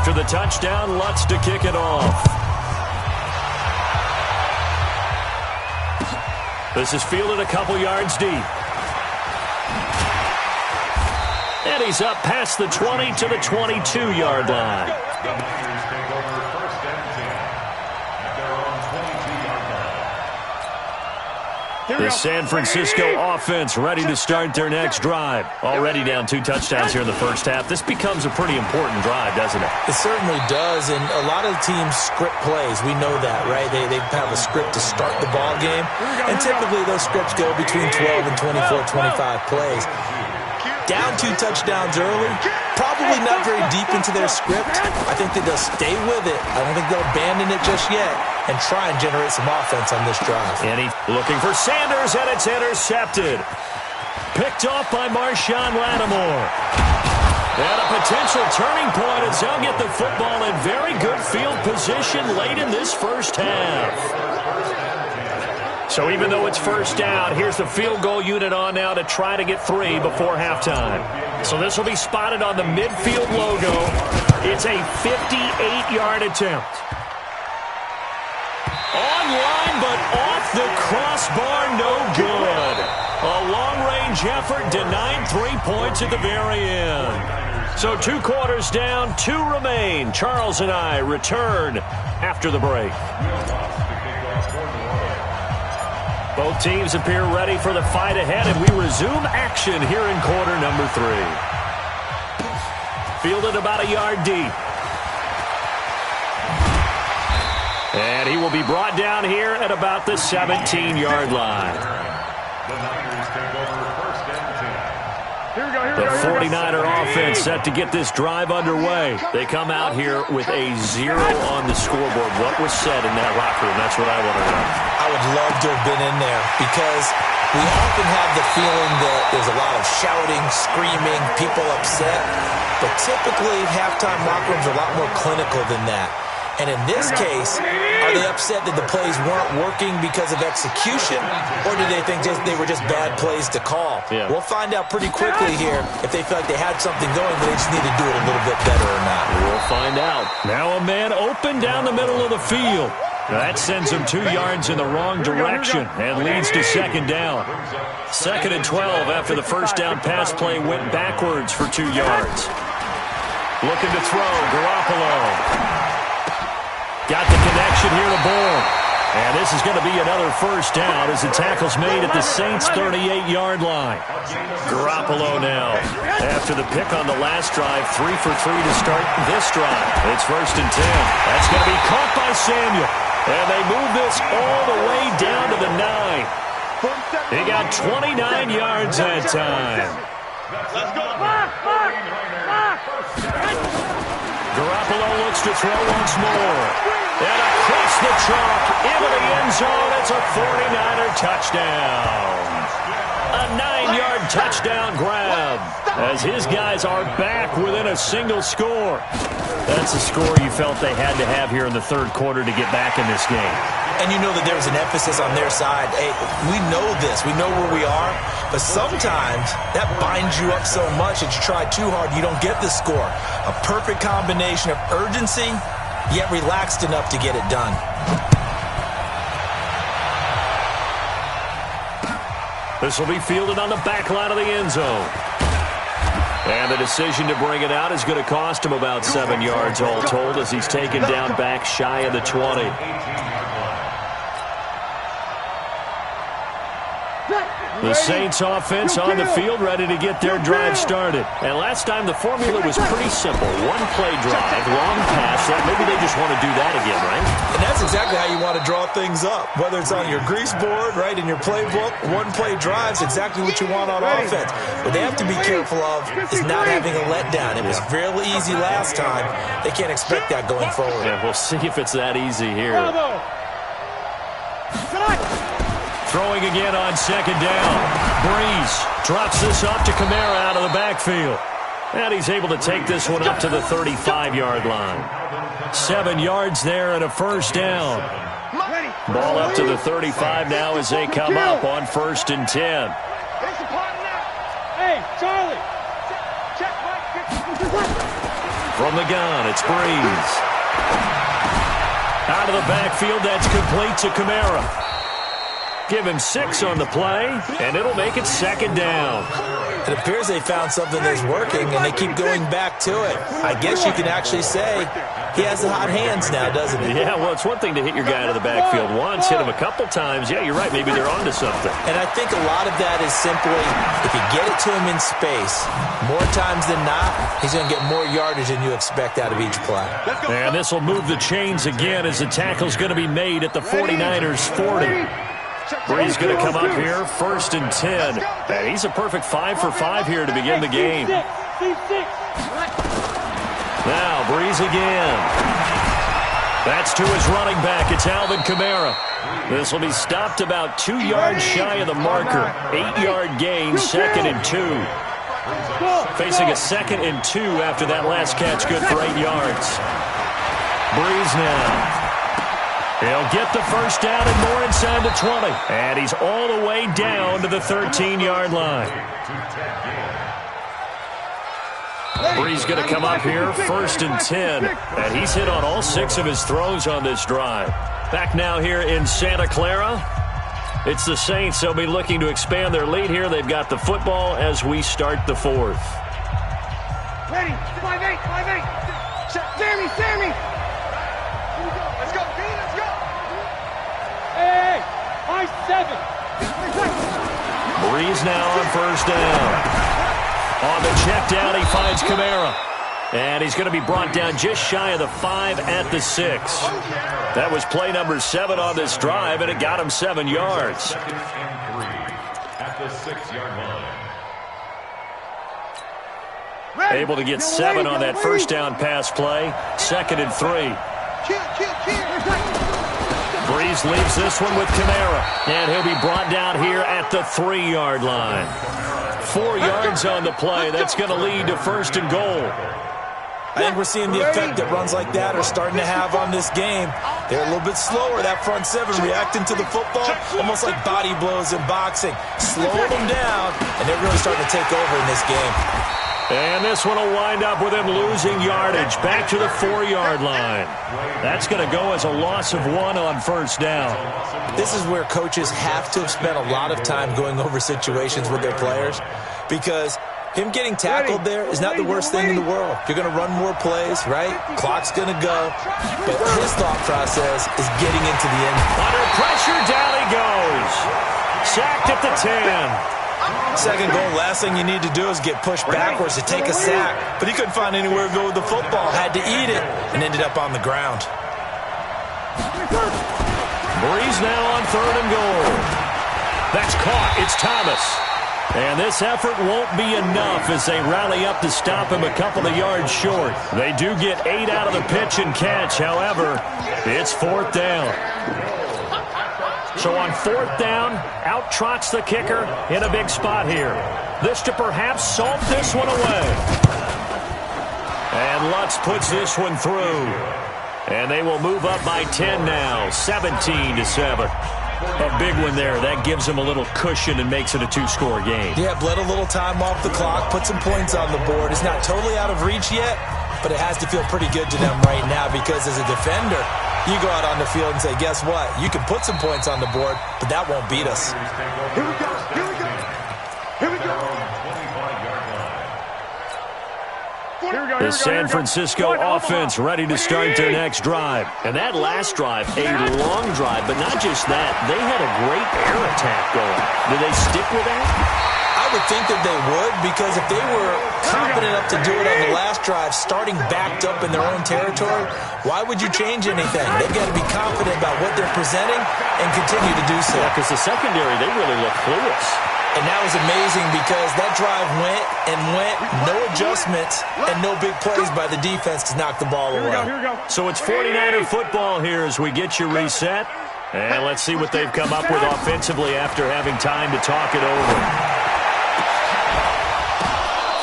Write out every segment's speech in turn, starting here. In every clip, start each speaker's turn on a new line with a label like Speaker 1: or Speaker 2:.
Speaker 1: After the touchdown, Lutz to kick it off. This is fielded a couple yards deep. And he's up past the 20 to the 22-yard line. The San Francisco offense ready to start their next drive. Already down 2 touchdowns here in the first half. This becomes a pretty important drive, doesn't it?
Speaker 2: It certainly does, and a lot of teams script plays. We know that, right? They have a script to start the ball game, and typically those scripts go between 12 and 24, 25 plays. Down 2 touchdowns early, probably not very deep into their script. I think that they'll stay with it. I don't think they'll abandon it just yet and try and generate some offense on this drive.
Speaker 1: And he's looking for Sanders, and it's intercepted. Picked off by Marshawn Lattimore. And a potential turning point as they'll get the football in very good field position late in this first half. So even though it's first down, here's the field goal unit on now to try to get 3 before halftime. So this will be spotted on the midfield logo. It's a 58-yard attempt. Online, but off the crossbar, no good. A long-range effort denied 3 points at the very end. So 2 quarters down, 2 remain. Charles and I return after the break. Both teams appear ready for the fight ahead, and we resume action here in quarter number 3. Fielded about a yard deep. And he will be brought down here at about the 17-yard line. The 49er offense set to get this drive underway. They come out here with a 0 on the scoreboard. What was said in that locker room? That's what I want to know.
Speaker 2: I would love to have been in there because we often have the feeling that there's a lot of shouting, screaming, people upset. But typically, halftime locker rooms are a lot more clinical than that. And in this case, are they upset that the plays weren't working because of execution, or do they think they were just bad plays to call?
Speaker 1: Yeah.
Speaker 2: We'll find out pretty quickly here if they feel like they had something going, but they just need to do it a little bit better or not.
Speaker 1: We'll find out. Now a man open down the middle of the field. That sends him 2 yards in the wrong direction and leads to second down. 2nd and 12 after the first down pass play went backwards for 2 yards. Looking to throw, Garoppolo. Got the connection here to Bourne. And this is going to be another first down as the tackle's made at the Saints' 38-yard line. Garoppolo now. After the pick on the last drive, 3 for 3 to start this drive. It's 1st and 10. That's going to be caught by Samuel. And they move this all the way down to the 9. He got 29 yards that time.
Speaker 3: Let's go.
Speaker 1: Garoppolo looks to throw once more. And across the chalk into the end zone. It's a 49er touchdown. A 9-yard touchdown grab as his guys are back within a single score. That's a score you felt they had to have here in the third quarter to get back in this game.
Speaker 2: And you know that there was an emphasis on their side. Hey, we know this. We know where we are. But sometimes that binds you up so much that you try too hard, you don't get the score. A perfect combination of urgency, yet relaxed enough to get it done.
Speaker 1: This will be fielded on the back line of the end zone. And the decision to bring it out is going to cost him about 7 yards all told as he's taken down back shy of the 20. The Saints offense on the field ready to get their drive started. And last time the formula was pretty simple. 1-play drive, long pass. Maybe they just want to do that again, right?
Speaker 2: And that's exactly how you want to draw things up. Whether it's on your grease board, right, in your playbook, 1-play drive's exactly what you want on offense. What they have to be careful of is not having a letdown. It was fairly easy last time. They can't expect that going forward.
Speaker 1: Yeah, we'll see if it's that easy here. Throwing again on second down. Breeze drops this off to Kamara out of the backfield. And he's able to take this one up to the 35-yard line. 7 yards there and a first down. Ball up to the 35 now as they come up on 1st and 10.
Speaker 3: Hey, Charlie. Check.
Speaker 1: From the gun, it's Breeze. Out of the backfield, that's complete to Kamara. Give him 6 on the play, and it'll make it second down.
Speaker 2: It appears they found something that's working, and they keep going back to it. I guess you can actually say he has the hot hands now, doesn't he?
Speaker 1: Yeah, well, it's one thing to hit your guy out of the backfield once, hit him a couple times. Yeah, you're right. Maybe they're onto something.
Speaker 2: And I think a lot of that is simply if you get it to him in space, more times than not, he's going to get more yardage than you expect out of each play.
Speaker 1: And this will move the chains again as the tackle's going to be made at the 49ers 40. Breeze going to come up here, 1st and 10. And he's a perfect 5 for 5 here to begin the game. Now, Breeze again. That's to his running back. It's Alvin Kamara. This will be stopped about 2 yards shy of the marker. 8-yard gain, 2nd and 2. Facing a 2nd and 2 after that last catch, good for 8 yards. Breeze now. He'll get the first down and more inside the 20. And he's all the way down to the 13-yard line. Breeze going to come up here, 1st and 10. And he's hit on all 6 of his throws on this drive. Back now here in Santa Clara. It's the Saints. They'll be looking to expand their lead here. They've got the football as we start the 4th.
Speaker 3: Ready, 5-8, 5-8. Sammy. Let's go, B, let's go. Hey, 5-7.
Speaker 1: Breeze now on 1st down. On the check down, he finds Kamara. And he's going to be brought down just shy of the 5 at the 6. That was play number 7 on this drive, and it got him 7 yards.
Speaker 3: At the 6-yard line.
Speaker 1: Able to get 7 on that first down pass play. 2nd and 3. Breeze leaves this one with Kamara. And he'll be brought down here at the 3-yard line. 4 yards on the play. That's going to lead to 1st and goal.
Speaker 2: I think we're seeing the effect that runs like that are starting to have on this game. They're a little bit slower, that front 7, reacting to the football, almost like body blows in boxing. Slow them down, and they're really starting to take over in this game.
Speaker 1: And this one will wind up with him losing yardage back to the 4-yard line. That's going to go as a loss of 1 on 1st down.
Speaker 2: This is where coaches have to have spent a lot of time going over situations with their players, because him getting tackled there is not the worst thing in the world. You're going to run more plays, right? Clock's going to go. But his thought process is getting into the end.
Speaker 1: Under pressure, down he goes. Sacked at the 10.
Speaker 2: 2nd goal, last thing you need to do is get pushed backwards to take a sack. But he couldn't find anywhere to go with the football. Had to eat it and ended up on the ground.
Speaker 1: Breeze now on 3rd and goal. That's caught. It's Thomas. And this effort won't be enough as they rally up to stop him a couple of yards short. They do get 8 out of the pitch and catch. However, it's 4th down. So on 4th down, out trots the kicker in a big spot here. This to perhaps salt this one away. And Lutz puts this one through. And they will move up by 10 now, 17-7. A big one there. That gives them a little cushion and makes it a 2-score game.
Speaker 2: Yeah, bled a little time off the clock, put some points on the board. It's not totally out of reach yet, but it has to feel pretty good to them right now because as a defender, you go out on the field and say, guess what? You can put some points on the board, but that won't beat us.
Speaker 3: Here we go.
Speaker 1: The San Francisco offense ready to start their next drive. And that last drive, a long drive, but not just that. They had a great air attack going. Did they stick with that?
Speaker 2: I would think that they would, because if they were confident enough to do it on the last drive, starting backed up in their own territory, why would you change anything? They've got to be confident about what they're presenting and continue to do so.
Speaker 1: Yeah, because the secondary, they really look clueless.
Speaker 2: And that was amazing because that drive went and went, no adjustments, and no big plays by the defense to knock the ball away.
Speaker 3: Here we go.
Speaker 1: So it's 49er football here as we get you reset. And let's see what they've come up with offensively after having time to talk it over.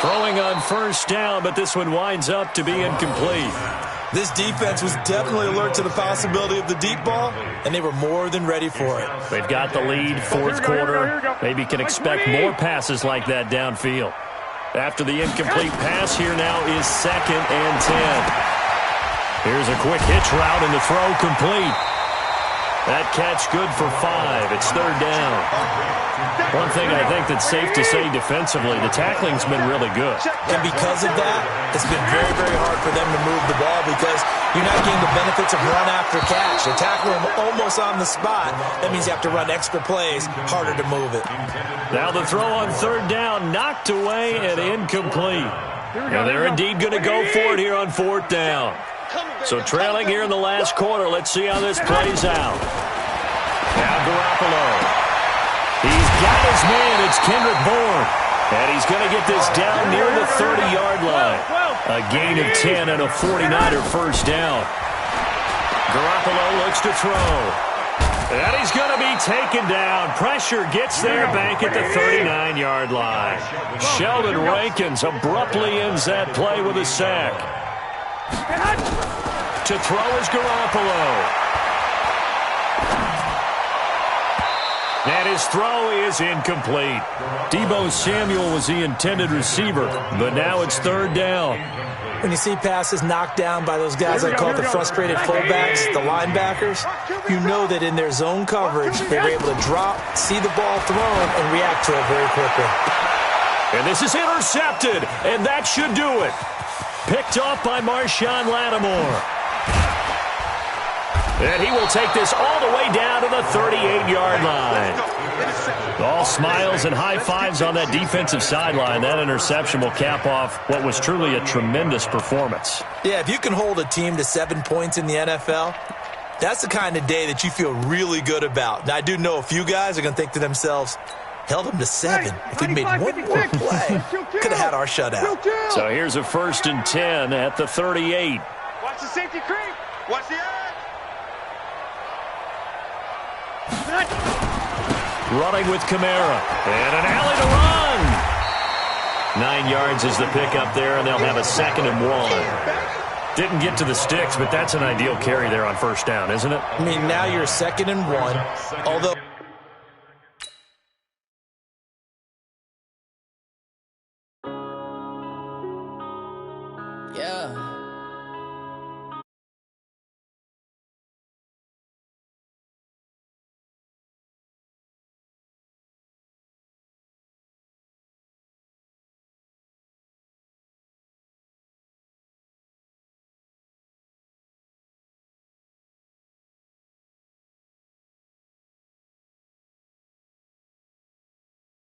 Speaker 1: Throwing on 1st down, but this one winds up to be incomplete.
Speaker 2: This defense was definitely alert to the possibility of the deep ball, and they were more than ready for it.
Speaker 1: They've got the lead, 4th quarter. Maybe can expect more passes like that downfield. After the incomplete pass, here now is 2nd and 10. Here's a quick hitch route and the throw complete. That catch good for 5. It's 3rd down. One thing I think that's safe to say defensively, the tackling's been really good.
Speaker 2: And because of that, it's been very, very hard for them to move the ball because you're not getting the benefits of run after catch. They tackle them almost on the spot. That means you have to run extra plays, harder to move it.
Speaker 1: Now the throw on 3rd down, knocked away and incomplete. And they're indeed going to go for it here on 4th down. So trailing here in the last quarter, let's see how this plays out. Now Garoppolo. He's got his man. It's Kendrick Bourne. And he's going to get this down near the 30-yard line. A gain of 10 and a 49er first down. Garoppolo looks to throw. And he's going to be taken down. Pressure gets there back at the 39-yard line. Sheldon Rankins abruptly ends that play with a sack. To throw is Garoppolo. And his throw is incomplete. Deebo Samuel was the intended receiver, but now it's 3rd down.
Speaker 2: When you see passes knocked down by those guys I call the frustrated fullbacks, the linebackers, you know that in their zone coverage, they were able to drop, see the ball thrown, and react to it very quickly.
Speaker 1: And this is intercepted, and that should do it. Picked off by Marshawn Lattimore. And he will take this all the way down to the 38-yard line. All smiles and high fives on that defensive sideline. That interception will cap off what was truly a tremendous performance.
Speaker 2: Yeah, if you can hold a team to 7 points in the NFL, that's the kind of day that you feel really good about. Now, I do know a few guys are going to think to themselves, held them to 7. If we made one more play, could have had our shutout.
Speaker 1: So here's a 1st and 10 at the 38.
Speaker 3: Watch the safety creep. Watch the edge.
Speaker 1: Running with Kamara. And an alley to run. 9 yards is the pickup there, and they'll have a 2nd and 1. Didn't get to the sticks, but that's an ideal carry there on 1st down, isn't it?
Speaker 2: I mean, now you're 2nd and 1, although...
Speaker 4: Yeah.